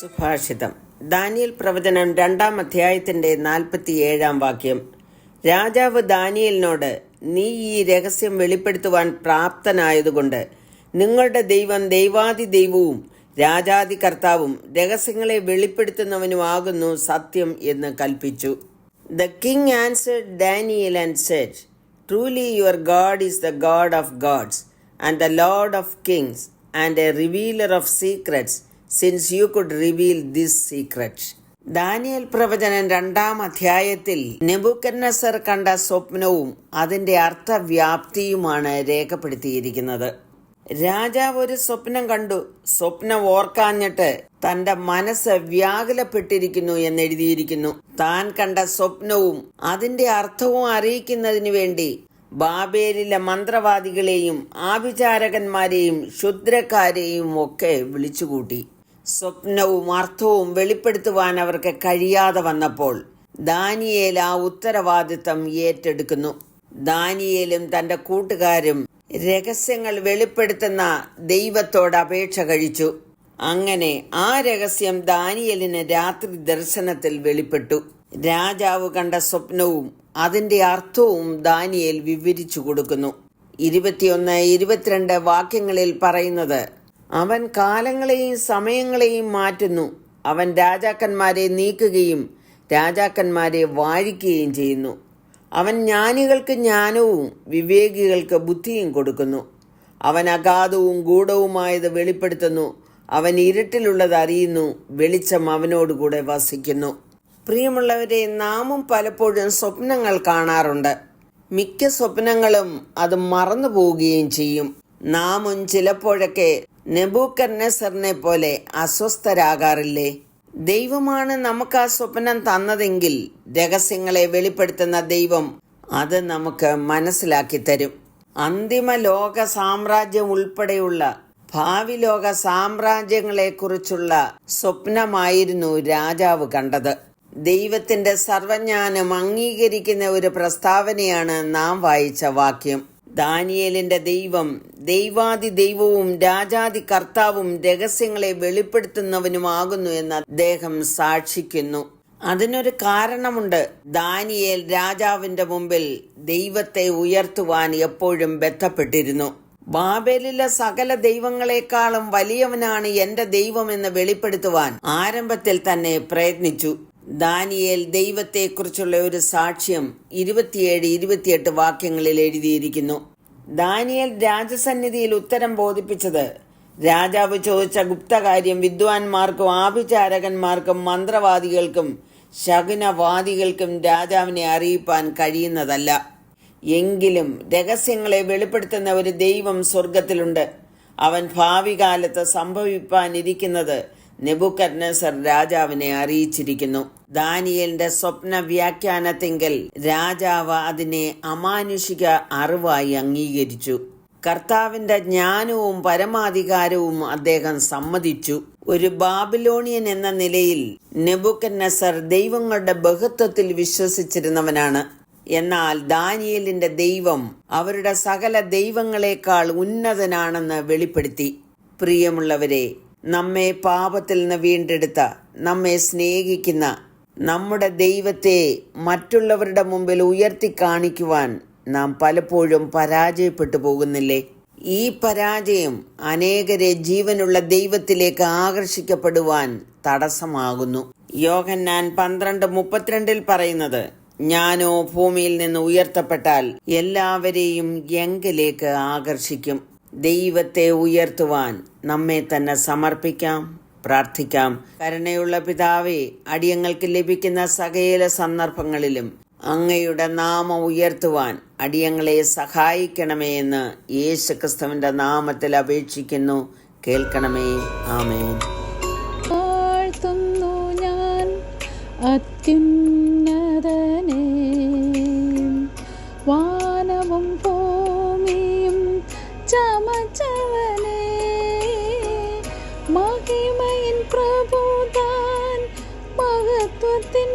സുഭാഷിതം. Daniel പ്രവചനം 2-ാം അധ്യായത്തിന്റെ 47-ാം വാക്യം. രാജാവ് ദാനിയേലിനോട്, നീ ഈ രഹസ്യം വെളിപ്പെടുത്തുവാൻ പ്രാപ്തനായതുകൊണ്ട് നിങ്ങളുടെ ദൈവം ദൈവാദി ദൈവവും രാജാദി കർത്താവും രഹസ്യങ്ങളെ വെളിപ്പെടുത്തുന്നവനുമാകുന്നു സത്യം എന്ന് കൽപ്പിച്ചു. The king answered Daniel and said, Truly your God is the God of gods and the Lord of kings and a revealer of secrets, since you could reveal this secret. Daniel പ്രവചനം 2-ാം അധ്യായത്തിൽ Nebuchadnezzar കണ്ട സ്വപ്നവും അതിന്റെ അർത്ഥവ്യാപ്തിയുമാണ് രേഖപ്പെടുത്തിയിരിക്കുന്നത്. രാജാവ് ഒരു സ്വപ്നം കണ്ടു. സ്വപ്നം ഓർക്കാഞ്ഞിട്ട് തന്റെ മനസ്സ് വ്യാകുലപ്പെട്ടിരിക്കുന്നു എന്നെഴുതിയിരിക്കുന്നു. താൻ കണ്ട സ്വപ്നവും അതിന്റെ അർത്ഥവും അറിയിക്കുന്നതിനു വേണ്ടി ബാബേലിലെ മന്ത്രവാദികളെയും ആഭിചാരകന്മാരെയും ക്ഷുദ്രക്കാരെയും ഒക്കെ വിളിച്ചുകൂട്ടി. സ്വപ്നവും അർത്ഥവും വെളിപ്പെടുത്തുവാൻ അവർക്ക് കഴിയാതെ വന്നപ്പോൾ ദാനിയേൽ ആ ഉത്തരവാദിത്തം ഏറ്റെടുക്കുന്നു. ദാനിയേലും തന്റെ കൂട്ടുകാരും രഹസ്യങ്ങൾ വെളിപ്പെടുത്തുന്ന ദൈവത്തോട് അപേക്ഷ കഴിച്ചു. അങ്ങനെ ആ രഹസ്യം ദാനിയേലിന് രാത്രി ദർശനത്തിൽ വെളിപ്പെട്ടു. രാജാവ് കണ്ട സ്വപ്നവും അതിന്റെ അർത്ഥവും ദാനിയേൽ വിവരിച്ചു കൊടുക്കുന്നു. 21-22 വാക്യങ്ങളിൽ പറയുന്നത്, അവൻ കാലങ്ങളെയും സമയങ്ങളെയും മാറ്റുന്നു. അവൻ രാജാക്കന്മാരെ നീക്കുകയും രാജാക്കന്മാരെ വാഴിക്കുകയും ചെയ്യുന്നു. അവൻ ജ്ഞാനികൾക്ക് ജ്ഞാനവും വിവേകികൾക്ക് ബുദ്ധിയും കൊടുക്കുന്നു. അവൻ അഗാധവും ഗൂഢവുമായത് വെളിപ്പെടുത്തുന്നു. അവൻ ഇരുട്ടിലുള്ളത് അറിയുന്നു. വെളിച്ചം അവനോടുകൂടെ വസിക്കുന്നു. പ്രിയമുള്ളവരെ, നാമും പലപ്പോഴും സ്വപ്നങ്ങൾ കാണാറുണ്ട്. മിക്ക സ്വപ്നങ്ങളും അത് മറന്നു പോവുകയും ചെയ്യും. നാമും ചിലപ്പോഴൊക്കെ നെബൂഖദ്നേസറിനെ പോലെ അസ്വസ്ഥരാകാറില്ലേ? ദൈവമാണ് നമുക്ക് ആ സ്വപ്നം തന്നതെങ്കിൽ രഹസ്യങ്ങളെ വെളിപ്പെടുത്തുന്ന ദൈവം അത് നമുക്ക് മനസ്സിലാക്കി തരും. അന്തിമ ലോക സാമ്രാജ്യം ഉൾപ്പെടെയുള്ള ഭാവി ലോക സാമ്രാജ്യങ്ങളെക്കുറിച്ചുള്ള സ്വപ്നമായിരുന്നു രാജാവ് കണ്ടത്. ദൈവത്തിന്റെ സർവജ്ഞാനം അംഗീകരിക്കുന്ന ഒരു പ്രസ്താവനയാണ് നാം വായിച്ച വാക്യം. ദാനിയേലിന്റെ ദൈവം ദൈവാദി ദൈവവും രാജാദി കർത്താവും രഹസ്യങ്ങളെ വെളിപ്പെടുത്തുന്നവനുമാകുന്നു എന്ന് അദ്ദേഹം സാക്ഷിക്കുന്നു. അതിനൊരു കാരണമുണ്ട്. ദാനിയേൽ രാജാവിന്റെ മുമ്പിൽ ദൈവത്തെ ഉയർത്തുവാൻ എപ്പോഴും ബന്ധപ്പെട്ടിരുന്നു. ബാബേലിലെ സകല ദൈവങ്ങളെക്കാളും വലിയവനാണ് എന്റെ ദൈവമെന്ന് വെളിപ്പെടുത്തുവാൻ ആരംഭത്തിൽ തന്നെ പ്രയത്നിച്ചു. ദാനിയേൽ ദൈവത്തെക്കുറിച്ചുള്ള ഒരു സാക്ഷ്യം 27-28 വാക്യങ്ങളിൽ എഴുതിയിരിക്കുന്നു. ദാനിയേൽ രാജസന്നിധിയിൽ ഉത്തരം ബോധിപ്പിച്ചത് രാജാവ് ചോദിച്ച ഗുപ്തകാര്യം വിദ്വാൻമാർക്കും ആഭിചാരകന്മാർക്കും മന്ത്രവാദികൾക്കും ശകുനവാദികൾക്കും രാജാവിനെ അറിയിപ്പാൻ കഴിയുന്നതല്ല. എങ്കിലും രഹസ്യങ്ങളെ വെളിപ്പെടുത്തുന്ന ഒരു ദൈവം സ്വർഗത്തിലുണ്ട്. അവൻ ഭാവി കാലത്ത് സംഭവിപ്പാനിരിക്കുന്നത് നെബൂഖദ്നേസർ രാജാവിനെ അറിയിച്ചിരിക്കുന്നു. ദാനിയേലിന്റെ സ്വപ്ന വ്യാഖ്യാനത്തിങ്കൽ രാജാവ് അതിനെ അമാനുഷിക അറിവായി അംഗീകരിച്ചു. കർത്താവിന്റെ ജ്ഞാനവും പരമാധികാരവും അദ്ദേഹം സമ്മതിച്ചു. ഒരു ബാബിലോണിയൻ എന്ന നിലയിൽ നെബൂഖദ്നേസർ ദൈവങ്ങളുടെ ബഹുത്വത്തിൽ വിശ്വസിച്ചിരുന്നവനാണ്. എന്നാൽ ദാനിയേലിന്റെ ദൈവം അവരുടെ സകല ദൈവങ്ങളെക്കാൾ ഉന്നതനാണെന്ന് വെളിപ്പെടുത്തി. പ്രിയമുള്ളവരെ, നമ്മെ പാപത്തിൽ നിന്ന് വീണ്ടെടുത്ത, നമ്മെ സ്നേഹിക്കുന്ന നമ്മുടെ ദൈവത്തെ മറ്റുള്ളവരുടെ മുമ്പിൽ ഉയർത്തി കാണിക്കുവാൻ നാം പലപ്പോഴും പരാജയപ്പെട്ടു പോകുന്നില്ലേ? ഈ പരാജയം അനേകരെ ജീവനുള്ള ദൈവത്തിലേക്ക് ആകർഷിക്കപ്പെടുവാൻ തടസ്സമാകുന്നു. യോഹന്നാൻ 12:32 പറയുന്നത്, ഞാനോ ഭൂമിയിൽ നിന്ന് ഉയർത്തപ്പെട്ടാൽ എല്ലാവരെയും എങ്കിലേക്ക് ആകർഷിക്കും. ദൈവത്തെ ഉയർത്തുവാൻ നമ്മെ തന്നെ സമർപ്പിക്കാം, പ്രാർത്ഥിക്കാം. കരുണയുള്ള പിതാവേ, അടിയങ്ങൾക്ക് ലഭിക്കുന്ന സകല സന്ദർഭങ്ങളിലും അങ്ങയുടെ നാമം ഉയർത്തുവാൻ അടിയങ്ങളെ സഹായിക്കണമേ എന്ന് യേശുക്രിസ്തുവിന്റെ നാമത്തിൽ അപേക്ഷിക്കുന്നു. കേൾക്കണമേ. ആമേൻ. ഞാൻ അത്യുന്നതനെ, വാനവും ഭൂമിയും ചമച്ചവനെ, മഹിമയിൻ പ്രഭുതാൻ മഹത്വത്തിൻ